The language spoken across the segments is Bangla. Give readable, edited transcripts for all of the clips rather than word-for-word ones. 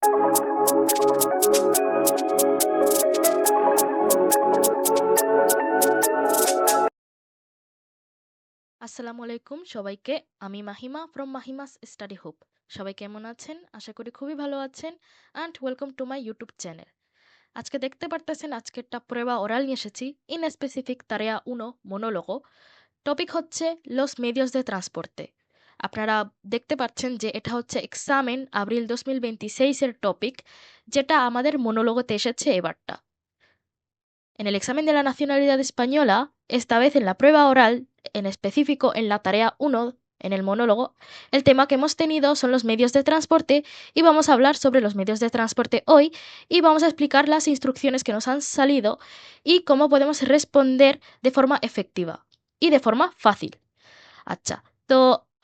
আসসালামু আলাইকুম সবাইকে। আমি Mahima from Mahima's study hope. সবাই কেমন আছেন? আশা করি খুবই ভালো আছেন and welcome to my YouTube channel. আজকে দেখতে পারতেছেন আজকেরটা prueba oral নিয়ে এসেছি। In specific tarea 1 monólogo। Topic হচ্ছে los medios de transporte। আপনারা দেখতে পাচ্ছেন যে এটা হচ্ছে এক্সামেন আব্রিল 2026 এর টপিক, যেটা আমাদের মনোলোগোতে এসেছে এবারটা। En el examen de la nacionalidad española, esta vez en la prueba oral, en específico en la tarea 1, en el monólogo, el tema que hemos tenido son los medios de transporte y vamos a hablar sobre los medios de transporte hoy y vamos a explicar las instrucciones que nos han salido y cómo podemos responder de forma efectiva y de forma fácil. আচ্ছা, তো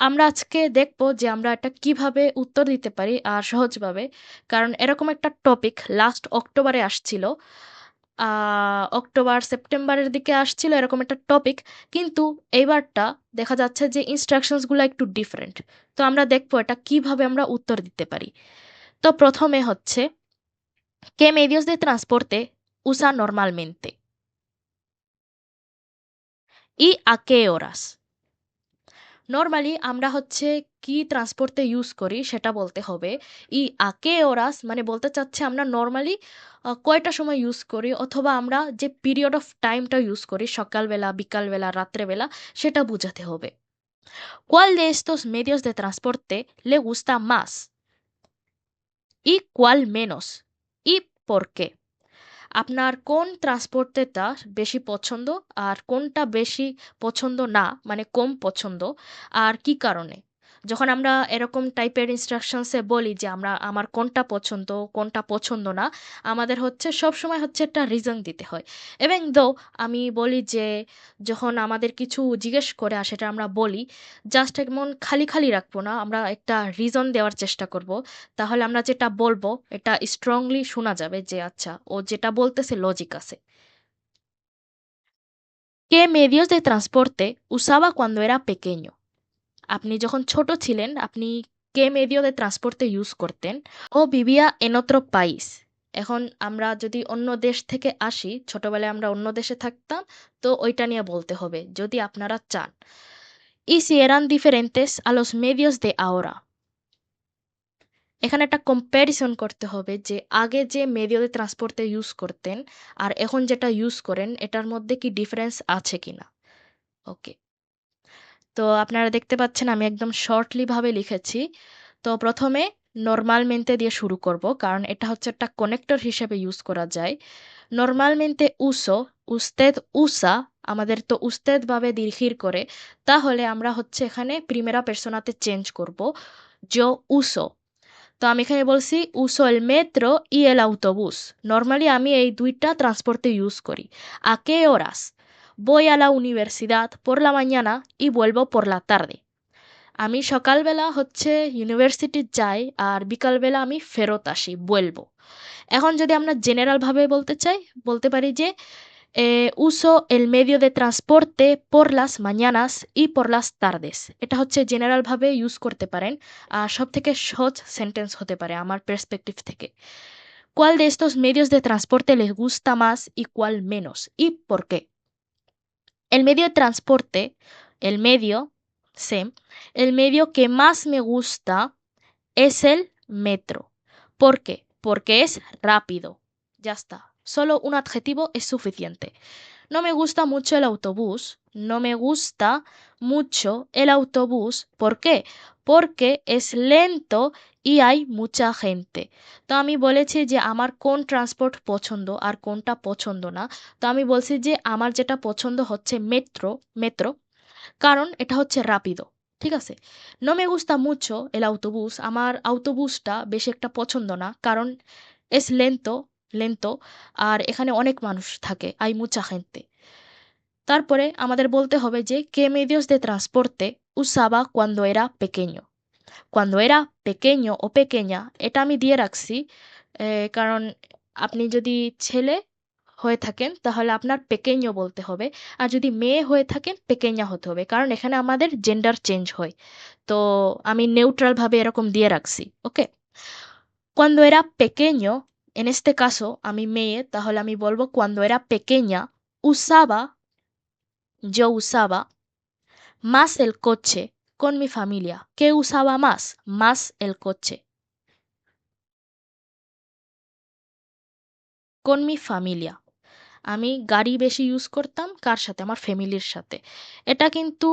আমরা আজকে দেখব যে আমরা এটা কিভাবে উত্তর দিতে পারি আর সহজভাবে। কারণ এরকম একটা টপিক লাস্ট অক্টোবরে আসছিল। অক্টোবর সেপ্টেম্বরের দিকে আসছিল এরকম একটা টপিক, কিন্তু এইবারটা দেখা যাচ্ছে যে ইনস্ট্রাকশনসগুলো একটু ডিফারেন্ট। তো আমরা দেখব এটা কিভাবে আমরা উত্তর দিতে পারি। তো প্রথমে হচ্ছে ¿qué medios de transporte usa normalmente? ¿Y a qué horas? Normally আমরা হচ্ছে কি ট্রান্সপোর্টে ইউজ করি সেটা বলতে হবে। ই আকে ওরাস মানে বলতে চাচ্ছে আমরা নরমালি কয়টা সময় ইউজ করি, অথবা আমরা যে পিরিয়ড অফ টাইমটা ইউজ করি সকালবেলা, বিকালবেলা, রাত্রেবেলা, সেটা বোঝাতে হবে। ¿Cuál de estos medios de transporte le gusta más? ¿Y cuál menos? ¿Y por qué? আপনার কোন ট্রান্সপোর্টেরটা বেশি পছন্দ আর কোনটা বেশি পছন্দ না, মানে কম পছন্দ, আর কি কারণে? যখন আমরা এরকম টাইপের ইনস্ট্রাকশনসে বলি যে আমার কোনটা পছন্দ, কোনটা পছন্দ না, আমাদের হচ্ছে সবসময় হচ্ছে একটা রিজন দিতে হয়। এবং দো আমি বলি যে যখন আমাদের কিছু জিজ্ঞেস করে আর সেটা আমরা বলি, জাস্ট এমন খালি খালি রাখবো না, আমরা একটা রিজন দেওয়ার চেষ্টা করব। তাহলে আমরা যেটা বলবো এটা স্ট্রংলি শোনা যাবে যে আচ্ছা ও যেটা বলতেছে লজিক আছে। ¿Qué medios de transporte usaba cuando era pequeño? আপনি যখন ছোট ছিলেন আপনি কে medio de transporte ইউজ করতেন? ও vivía en otro país। এখন আমরা যদি অন্য দেশ থেকে আসি, ছোটবেলায় আমরা অন্য দেশে থাকতাম, তো ওইটা নিয়ে বলতে হবে যদি আপনারা চান। Y si eran diferentes a los medios de ahora। এখানে একটা কম্প্যারিজন করতে হবে যে আগে যে মেডিও de transporte ইউজ করতেন আর এখন যেটা ইউজ করেন এটার মধ্যে কি ডিফারেন্স আছে কিনা। ওকে, তো আপনারা দেখতে পাচ্ছেন আমি একদম শর্টলি ভাবে লিখেছি। তো প্রথমে নরমালমেন্টে দিয়ে শুরু করব, কারণ এটা হচ্ছে একটা কানেক্টর হিসেবে ইউজ করা যায়। নরমালমেন্টে উসো, উস্তেদ উসা, আমাদের তো উস্তেদ ভাবে দিরহির করে, তাহলে আমরা হচ্ছে এখানে প্রিমেরা পার্সোনাতে চেঞ্জ করব, জো উসো। তো আমি এখানে বলছি uso el metro y el autobús। Normally আমি এই দুইটা ট্রান্সপোর্টে ইউজ করি। ¿A qué horas? Voy a la universidad por la mañana y vuelvo por la tarde। আমি সকালবেলা হচ্ছে ইউনিভার্সিটি যাই আর বিকালবেলা আমি ফেরত আসি, বলবো। এখন যদি আমরা জেনারেল ভাবে বলতে চাই, বলতে পারি যে uso el medio de transporte por las mañanas y por las tardes। এটা হচ্ছে জেনারেল ভাবে ইউজ করতে পারেন আর সব থেকে সহজ সেন্টেন্স হতে পারে আমার পার্সপেক্টিভ থেকে। ¿Cuál de estos medios de transporte les gusta más y cuál menos? ¿Y por qué? El medio de transporte, el medio, sí, el medio que más me gusta es el metro. ¿Por qué? Porque es rápido. Ya está. Solo un adjetivo es suficiente. No me gusta mucho el autobús. No me gusta mucho el autobús. ¿Por qué? Porque es lento y hay mucha gente। তো আমি বলেছি যে আমার কোন ট্রান্সপোর্ট পছন্দ আর কোনটা পছন্দ না। তো আমি বলছি যে আমার যেটা পছন্দ হচ্ছে মেট্রো, মেট্রো, কারণ এটা হচ্ছে রাপিদো। ঠিক আছে? No me gusta mucho el autobús। আমার autobúsটা বেশি একটা পছন্দ না, কারণ es lento, lento, আর এখানে অনেক মানুষ থাকে, hay mucha gente। তারপরে আমাদের বলতে হবে যে ¿qué medios de transporte usaba cuando era pequeño? Cuando era pequeño o pequeña, এটা আমি দিয়ে রাখছি কারণ আপনি যদি ছেলে হয়ে থাকেন তাহলে আপনার পেকেño বলতে হবে, আর যদি মেয়ে হয়ে থাকেন পেকেña হতে হবে, কারণ এখানে আমাদের জেন্ডার চেঞ্জ হয়। তো আমি নিউট্রাল ভাবে এরকম দিয়ে রাখছি। ওকে, Cuando era pequeño, en este caso, আমি মেয়ে, তাহলে আমি বলবো cuando era pequeña, usaba, yo usaba más el coche con mi familia. ¿Qué usaba más? Más el coche. Con mi familia. আমি গাড়ি বেশি ইউজ করতাম কার সাথে? আমার ফ্যামিলির সাথে। এটা কিন্তু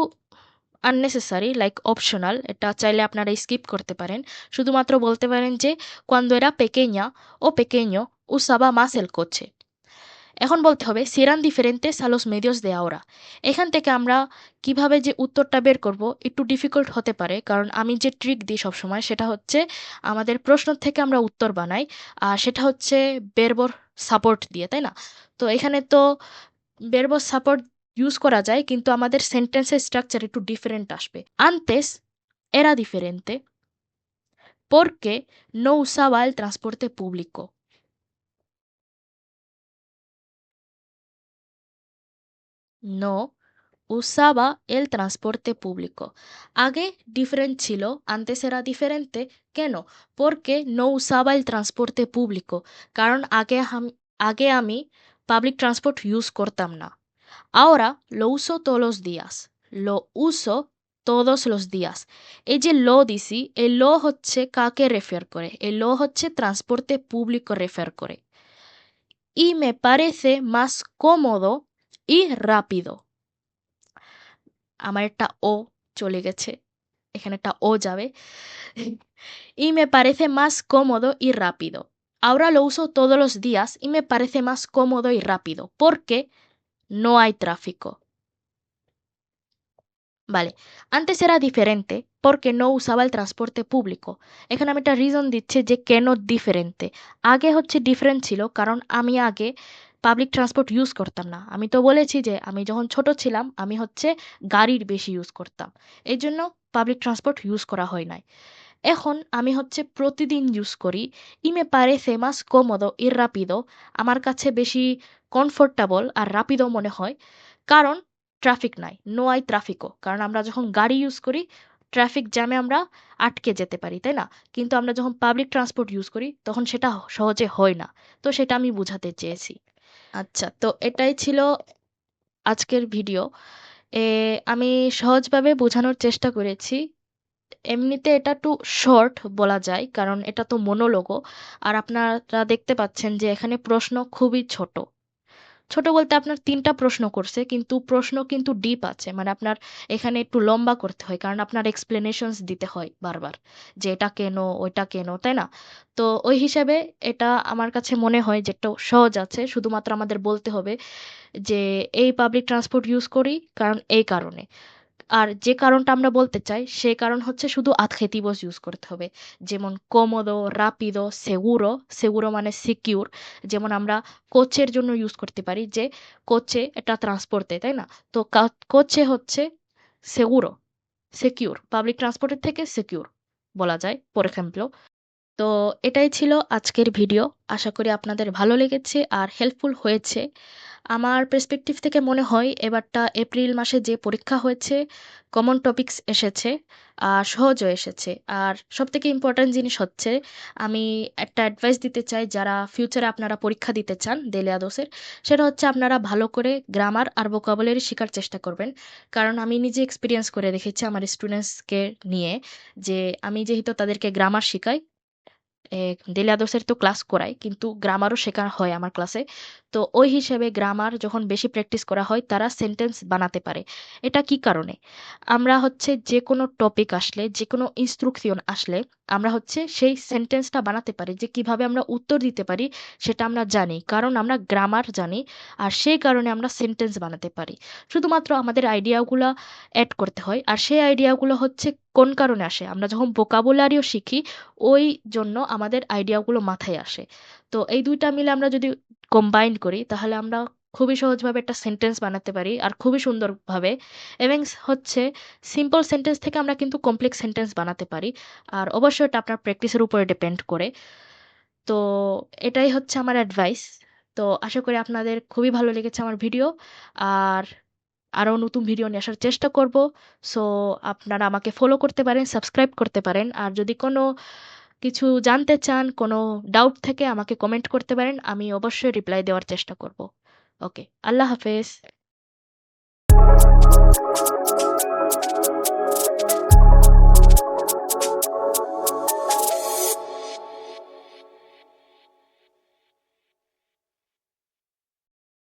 আননেসেসারি, লাইক অপশনাল। এটা চাইলে আপনারা স্কিপ করতে পারেন। শুধুমাত্র বলতে পারেন যে cuando era pequeña o pequeño usaba más el coche. এখন বলতে হবে serán diferentes a los medios de ahora. এখান থেকে আমরা কিভাবে যে উত্তরটা বের করব একটু ডিফিকাল্ট হতে পারে, কারণ আমি যে ট্রিক দিই সবসময় সেটা হচ্ছে আমাদের প্রশ্ন থেকে আমরা উত্তর বানাই, আর সেটা হচ্ছে বেরবর সাপোর্ট দিয়ে, তাই না? তো এখানে তো বেরবর সাপোর্ট ইউজ করা যায়, কিন্তু আমাদের সেন্টেন্সের স্ট্রাকচার একটু ডিফারেন্ট আসবে। Antes era diferente porque no usaba el transporte público. No usaba el transporte público. আগে ডিফারেন্ট ছিল, antes era diferente, কেন? porque no usaba el transporte público, কারণ আগে আমি পাবলিক ট্রান্সপোর্ট ইউজ করতাম না। ahora lo uso todos los días. lo uso todos los días. এই যে লো দিছি, এই লো হচ্ছে কাকে রেফার করে? এই লো হচ্ছে ট্রান্সপোর্তে পূবলিকো রেফার করে। y me parece más cómodo y rápido. আমার একটা ও চলে গেছে, এখানে একটা ও যাবে। y me parece más cómodo y rápido. Ahora lo uso todos los días y me parece más cómodo y rápido porque no hay tráfico. Vale, antes era diferente porque no usaba el transporte público. এখানে আমি একটা রিজন দিচ্ছি যে কেন ডিফারেন্টে। আগে হচ্ছে ডিফারেন্ট ছিল কারণ আমি আগে পাবলিক ট্রান্সপোর্ট ইউজ করতাম না। আমি তো বলেছি যে আমি যখন ছোট ছিলাম আমি হচ্ছে গাড়ির বেশি ইউজ করতাম, এই জন্য পাবলিক ট্রান্সপোর্ট ইউজ করা হয় নাই। এখন আমি হচ্ছে প্রতিদিন ইউজ করি। y me parece más cómodo y rápido, আমার কাছে বেশি কমফোর্টেবল আর রাপিদো মনে হয়, কারণ ট্রাফিক নাই, নো আই ট্রাফিকও। কারণ আমরা যখন গাড়ি ইউজ করি ট্রাফিক জ্যামে আমরা আটকে যেতে পারি, তাই না? কিন্তু আমরা যখন পাবলিক ট্রান্সপোর্ট ইউজ করি তখন সেটা সহজে হয় না। তো সেটা আমি বুঝাতে চেয়েছি। আচ্ছা, তো এটাই ছিল আজকের ভিডিও। আমি সহজভাবে বোঝানোর চেষ্টা করেছি। এমনিতে এটা একটু শর্ট বলা যায় কারণ এটা তো মনোলোগো, আর আপনারা দেখতে পাচ্ছেন যে এখানে প্রশ্ন খুবই ছোট। ছোট বলতে আপনার ৩টা প্রশ্ন করছে, কিন্তু প্রশ্ন কিন্তু ডিপ আছে। মানে আপনার এখানে একটু লম্বা করতে হয় কারণ আপনার এক্সপ্লেনেশনস দিতে হয় বারবার, যে এটা কেন, ওইটা কেন, তাই না? তো ওই হিসাবে এটা আমার কাছে মনে হয় যে একটু সহজ আছে। শুধুমাত্র আমাদের বলতে হবে যে এই পাবলিক ট্রান্সপোর্ট ইউজ করি কারণ এই কারণে। আর যে কারণটা আমরা বলতে চাই সেই কারণ হচ্ছে শুধু adjetivos ইউজ করতে হবে। যেমন cómodo, rápido, seguro, seguro মানে সিকিউর। যেমন আমরা কোচের জন্য ইউজ করতে পারি যে কোচে এটা ট্রান্সপোর্টে, তাই না? তো কোচে হচ্ছে seguro, সিকিউর, পাবলিক ট্রান্সপোর্টের থেকে সিকিউর বলা যায় ফর এক্সাম্পল। তো এটাই ছিল আজকের ভিডিও। আশা করি আপনাদের ভালো লেগেছে আর হেল্পফুল হয়েছে। আমার পার্সপেক্টিভ থেকে মনে হয় এবারটা এপ্রিল মাসে যে পরীক্ষা হয়েছে কমন টপিকস এসেছে আর সহজও এসেছে। আর সবথেকে ইম্পর্ট্যান্ট জিনিস হচ্ছে আমি একটা অ্যাডভাইস দিতে চাই যারা ফিউচারে আপনারা পরীক্ষা দিতে চান দেলিয়াদোসের, সেটা হচ্ছে আপনারা ভালো করে গ্রামার আর ভোকাবুলারি শেখার চেষ্টা করবেন। কারণ আমি নিজে এক্সপিরিয়েন্স করে দেখেছি আমার স্টুডেন্টসকে নিয়ে, যে আমি যেহেতু তাদেরকে গ্রামার শেখাই, দেলিয়াদোসের তো ক্লাস করাই কিন্তু গ্রামারও শেখানো হয় আমার ক্লাসে। তো ওই হিসেবে গ্রামার যখন বেশি প্র্যাকটিস করা হয় তারা সেন্টেন্স বানাতে পারে। এটা কি কারণে? আমরা হচ্ছে যে কোনো টপিক আসলে, যে কোনো ইনস্ট্রাকশন আসলে আমরা হচ্ছে সেই সেন্টেন্সটা বানাতে পারি, যে কিভাবে আমরা উত্তর দিতে পারি সেটা আমরা জানি, কারণ আমরা গ্রামার জানি। আর সেই কারণে আমরা সেন্টেন্স বানাতে পারি। শুধুমাত্র আমাদের আইডিয়াগুলো অ্যাড করতে হয়, আর সেই আইডিয়াগুলো হচ্ছে কোন কারণে আসে? আমরা যখন ভোকাবুলারিও শিখি ওই জন্য আমাদের আইডিয়াগুলো মাথায় আসে। তো এই ২ টা মিলে আমরা যদি কম্বাইন করি তাহলে আমরা খুবই সহজভাবে একটা সেন্টেন্স বানাতে পারি আর খুবই সুন্দরভাবে। এবং হচ্ছে সিম্পল সেন্টেন্স থেকে আমরা কিন্তু কমপ্লেক্স সেন্টেন্স বানাতে পারি। আর অবশ্যই এটা আপনার প্র্যাকটিসের উপরে ডিপেন্ড করে। তো এটাই হচ্ছে আমার অ্যাডভাইস। তো আশা করি আপনাদের খুবই ভালো লেগেছে আমার ভিডিও। আর আরও নতুন ভিডিও নিয়ে আসার চেষ্টা করব। সো আপনারা আমাকে ফলো করতে পারেন, সাবস্ক্রাইব করতে পারেন। আর যদি কোনো কিছু জানতে চান, কোনো ডাউট থেকে আমাকে কমেন্ট করতে পারেন। আমি অবশ্যই রিপ্লাই দেওয়ার চেষ্টা করব। ওকে, আল্লাহ হাফেজ।